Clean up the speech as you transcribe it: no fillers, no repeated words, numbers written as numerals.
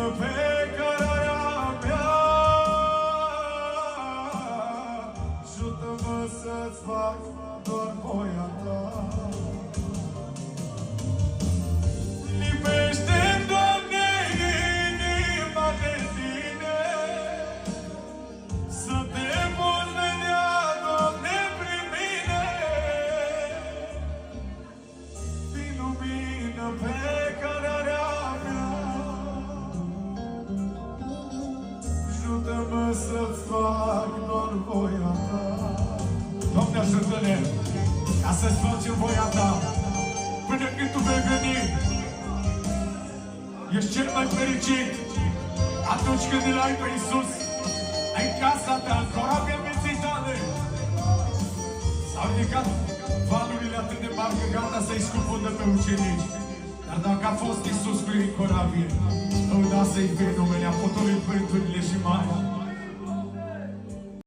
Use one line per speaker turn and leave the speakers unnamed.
lumină pe cărarea mea. Ajută-mă să-ți fac doar voia ta. Lipește-mi, Doamne, inima de tine, să te poți vedea, Doamne, prin mine. Fii lumină pe cărarea mea. Ajută-mă să-ți fac doar voia ta. Doamne, ajută-ne ca să-ți facem voia ta până când tu vei veni. Ești cel mai fericit atunci când îl ai pe Iisus în casa ta, în corabia vieții tale. S-au ridicat valurile atât de mari că gata să-i scufundă pe ucenici. Dar dacă a fost Iisus cu ei în corabie, lăudați să-i fie numele, a potolit vânturile și marea.